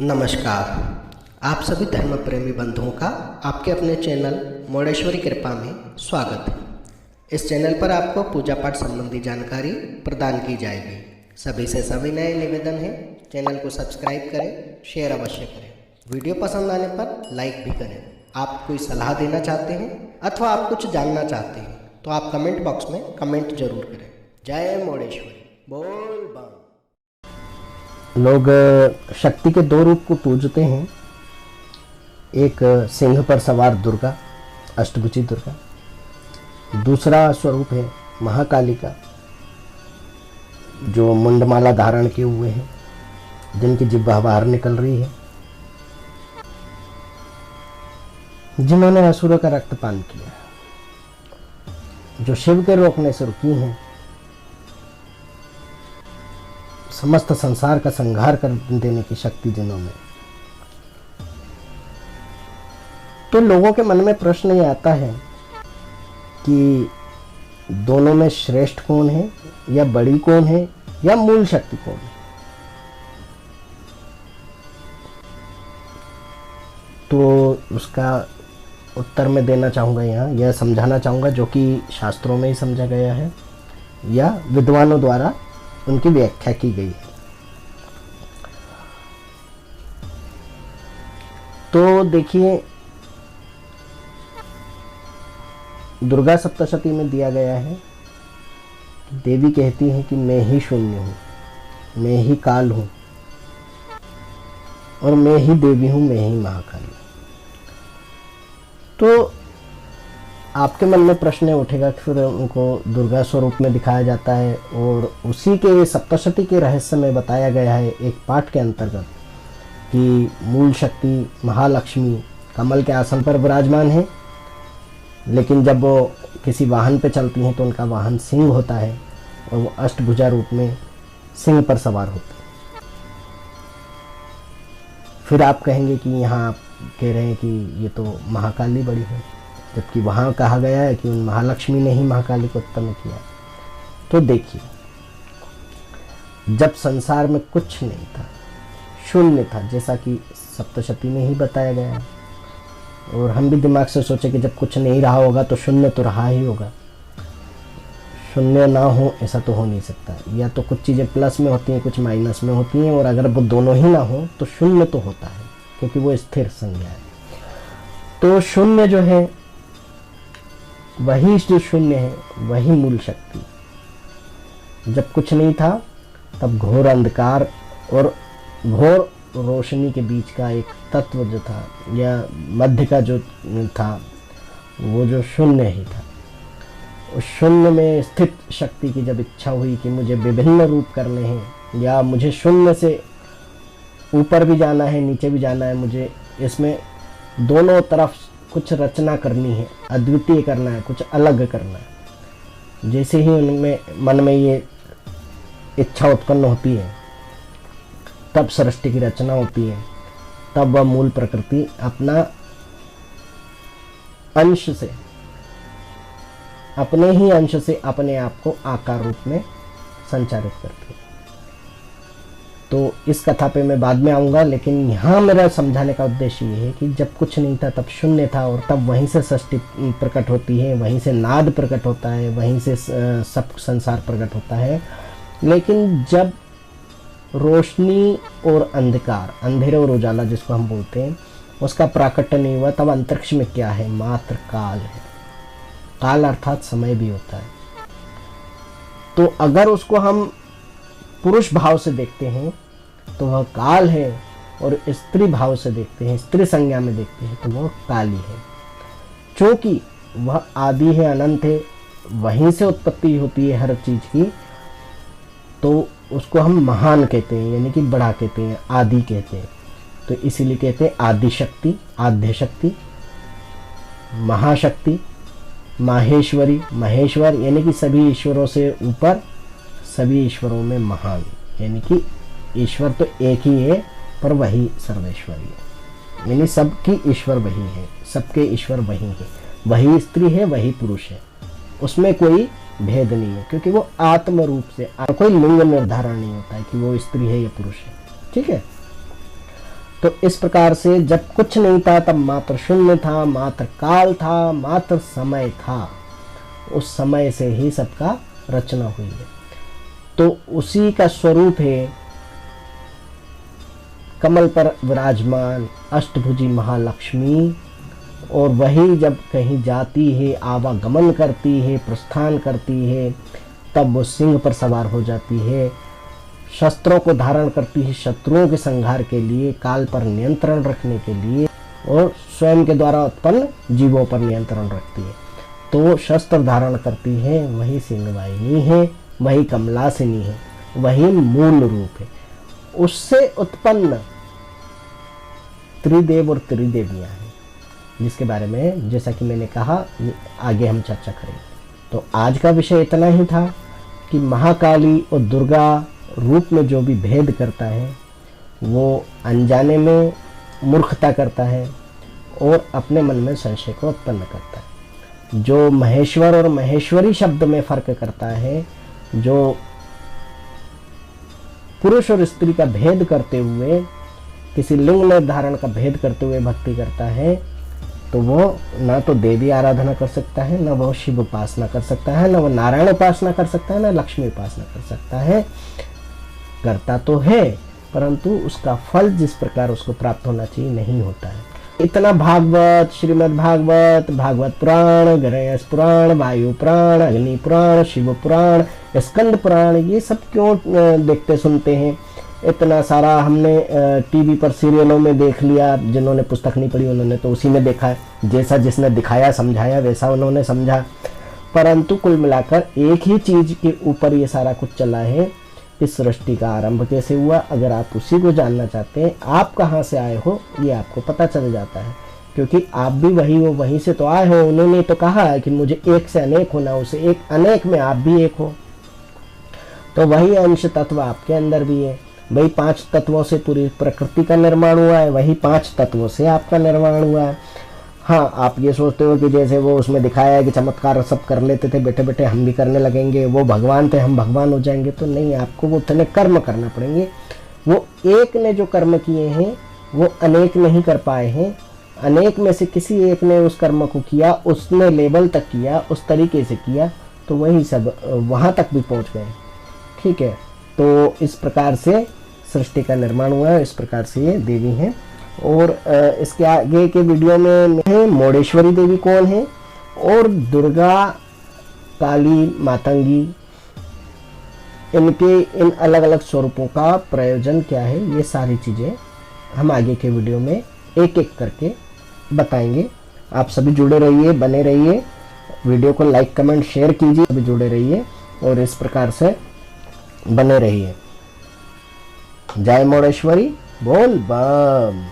नमस्कार। आप सभी धर्म प्रेमी बंधुओं का आपके अपने चैनल मोडेश्वरी कृपा में स्वागत है। इस चैनल पर आपको पूजा पाठ संबंधी जानकारी प्रदान की जाएगी। सभी से सविनय निवेदन है, चैनल को सब्सक्राइब करें, शेयर अवश्य करें। वीडियो पसंद आने पर लाइक भी करें। आप कोई सलाह देना चाहते हैं अथवा आप कुछ जानना चाहते हैं तो आप कमेंट बॉक्स में कमेंट जरूर करें। जय मोडेश्वरी, बोल बम। लोग शक्ति के दो रूप को पूजते हैं। एक सिंह पर सवार दुर्गा, अष्टभुजी दुर्गा। दूसरा स्वरूप है महाकाली का, जो मुंडमाला धारण किए हुए हैं, जिनकी जिह्वा बाहर निकल रही है, जिन्होंने असुरों का रक्तपान किया, जो शिव के रोकने से रुकी हैं, समस्त संसार का संहार कर देने की शक्ति जिन्होंने। तो लोगों के मन में प्रश्न ये आता है कि दोनों में श्रेष्ठ कौन है, या बड़ी कौन है, या मूल शक्ति कौन है। तो उसका उत्तर मैं देना चाहूँगा, यहाँ यह समझाना चाहूँगा जो कि शास्त्रों में ही समझा गया है या विद्वानों द्वारा उनकी व्याख्या की गई है। तो देखिए, दुर्गा सप्तशती में दिया गया है, देवी कहती है कि मैं ही शून्य हूँ, मैं ही काल हूँ, और मैं ही देवी हूँ, मैं ही महाकाली। तो आपके मन में प्रश्न उठेगा कि फिर उनको दुर्गा स्वरूप में दिखाया जाता है, और उसी के सप्तशती के रहस्य में बताया गया है एक पाठ के अंतर्गत कि मूल शक्ति महालक्ष्मी कमल के आसन पर विराजमान है, लेकिन जब वो किसी वाहन पे चलती हैं तो उनका वाहन सिंह होता है, और वो अष्टभुजा रूप में सिंह पर सवार होती है। फिर आप कहेंगे कि यहाँ आप कह रहे हैं कि ये तो महाकाली बड़ी है, जबकि वहाँ कहा गया है कि उन महालक्ष्मी ने ही महाकाली को उत्पन्न किया। तो देखिए, जब संसार में कुछ नहीं था, शून्य था, जैसा कि सप्तशती में ही बताया गया है, और हम भी दिमाग से सोचे कि जब कुछ नहीं रहा होगा तो शून्य तो रहा ही होगा। शून्य ना हो ऐसा तो हो नहीं सकता। या तो कुछ चीज़ें प्लस में होती हैं, कुछ माइनस में होती हैं, और अगर वो दोनों ही ना हो तो शून्य तो होता है, क्योंकि वो स्थिर संज्ञा है। तो शून्य जो है, वही जो शून्य है, वही मूल शक्ति। जब कुछ नहीं था तब घोर अंधकार और घोर रोशनी के बीच का एक तत्व जो था, या मध्य का जो था, वो जो शून्य ही था। उस शून्य में स्थित शक्ति की जब इच्छा हुई कि मुझे विभिन्न रूप करने हैं, या मुझे शून्य से ऊपर भी जाना है, नीचे भी जाना है, मुझे इसमें दोनों तरफ कुछ रचना करनी है, अद्वितीय करना है, कुछ अलग करना है। जैसे ही उनमें मन में ये इच्छा उत्पन्न होती है, तब सृष्टि की रचना होती है, तब वह मूल प्रकृति अपना अंश से, अपने ही अंश से अपने आप को आकार रूप में संचारित करती है। तो इस कथा पे मैं बाद में आऊँगा, लेकिन यहाँ मेरा समझाने का उद्देश्य ये है कि जब कुछ नहीं था तब शून्य था, और तब वहीं से सृष्टि प्रकट होती है, वहीं से नाद प्रकट होता है, वहीं से सब संसार प्रकट होता है। लेकिन जब रोशनी और अंधकार, अंधेरे और उजाला जिसको हम बोलते हैं, उसका प्राकट्य नहीं हुआ, तब अंतरिक्ष में क्या है? मात्र काल है। काल अर्थात समय भी होता है। तो अगर उसको हम पुरुष भाव से देखते हैं तो वह काल है, और स्त्री भाव से देखते हैं, स्त्री संज्ञा में देखते हैं तो वह काली है। क्योंकि वह आदि है, अनंत है, वहीं से उत्पत्ति होती है हर चीज की, तो उसको हम महान कहते हैं, यानी कि बड़ा कहते हैं, आदि कहते हैं। तो इसीलिए कहते हैं आदि शक्ति, आद्य शक्ति, महाशक्ति, माहेश्वरी, महेश्वर, यानी कि सभी ईश्वरों से ऊपर, सभी ईश्वरों में महान, यानी कि ईश्वर तो एक ही है पर वही सर्वेश्वरी है, यानी सबकी ईश्वर वही है, सबके ईश्वर वही है, वही स्त्री है, वही पुरुष है, उसमें कोई भेद नहीं है, क्योंकि वो आत्म रूप से कोई लिंग निर्धारण नहीं होता है कि वो स्त्री है या पुरुष है। ठीक है। तो इस प्रकार से जब कुछ नहीं था तब मात्र शून्य था, मात्र काल था, मात्र समय था। उस समय से ही सबका रचना हुई है। तो उसी का स्वरूप है कमल पर विराजमान अष्टभुजी महालक्ष्मी। और वही जब कहीं जाती है, आवागमन करती है, प्रस्थान करती है, तब वो सिंह पर सवार हो जाती है, शस्त्रों को धारण करती है शत्रुओं के संहार के लिए, काल पर नियंत्रण रखने के लिए, और स्वयं के द्वारा उत्पन्न जीवों पर नियंत्रण रखती है। तो शस्त्र धारण करती है वही सिंहवाहिनी है, वही कमलासिनी है, वही मूल रूप है। उससे उत्पन्न त्रिदेव और त्रिदेवियां हैं, जिसके बारे में जैसा कि मैंने कहा आगे हम चर्चा करेंगे। तो आज का विषय इतना ही था कि महाकाली और दुर्गा रूप में जो भी भेद करता है वो अनजाने में मूर्खता करता है और अपने मन में संशय को उत्पन्न करता है। जो महेश्वर और महेश्वरी शब्द में फर्क करता है, जो पुरुष और स्त्री का भेद करते हुए, किसी लिंग निर्धारण का भेद करते हुए भक्ति करता है, तो वो ना तो देवी आराधना कर सकता है, ना वो शिव उपासना कर सकता है, ना वो नारायण उपासना कर सकता है, ना लक्ष्मी उपासना कर सकता है। करता तो है परंतु उसका फल जिस प्रकार उसको प्राप्त होना चाहिए नहीं होता है। इतना भागवत, श्रीमद् भागवत, भागवत पुराण, गणेश पुराण, वायु पुराण, अग्नि पुराण, शिव पुराण, स्कंद पुराण, ये सब क्यों देखते सुनते हैं? इतना सारा हमने टीवी पर सीरियलों में देख लिया। जिन्होंने पुस्तक नहीं पढ़ी उन्होंने तो उसी में देखा है, जैसा जिसने दिखाया समझाया वैसा उन्होंने समझा। परंतु कुल मिलाकर एक ही चीज के ऊपर ये सारा कुछ चला है। इस सृष्टि का आरंभ कैसे हुआ, अगर आप उसी को जानना चाहते हैं, आप कहाँ से आए हो ये आपको पता चल जाता है, क्योंकि आप भी वही हो, वहीं से तो आए हो। उन्होंने तो कहा है कि मुझे एक से अनेक होना, उसे एक अनेक में आप भी एक हो। तो वही अंश तत्व आपके अंदर भी है। वही 5 तत्वों से पूरी प्रकृति का निर्माण हुआ है, वही 5 तत्वों से आपका निर्माण हुआ है। हाँ, आप ये सोचते हो कि जैसे वो उसमें दिखाया है कि चमत्कार सब कर लेते थे बैठे बैठे, हम भी करने लगेंगे, वो भगवान थे हम भगवान हो जाएंगे, तो नहीं, आपको वो उतने कर्म करना पड़ेंगे। वो एक ने जो कर्म किए हैं वो अनेक नहीं कर पाए हैं। अनेक में से किसी एक ने उस कर्म को किया, उसने लेवल तक किया, उस तरीके से किया, तो वही सब वहाँ तक भी पहुँच गए। ठीक है, तो इस प्रकार से सृष्टि का निर्माण हुआ है, इस प्रकार से ये देवी हैं। और इसके आगे के वीडियो में मोडेश्वरी देवी कौन है और दुर्गा, काली, मातंगी, इनके इन अलग अलग स्वरूपों का प्रयोजन क्या है, ये सारी चीज़ें हम आगे के वीडियो में एक एक करके बताएंगे। आप सभी जुड़े रहिए, बने रहिए, वीडियो को लाइक कमेंट शेयर कीजिए, सभी जुड़े रहिए और इस प्रकार से बने रहिए। जय मोडेश्वरी, बोल बम।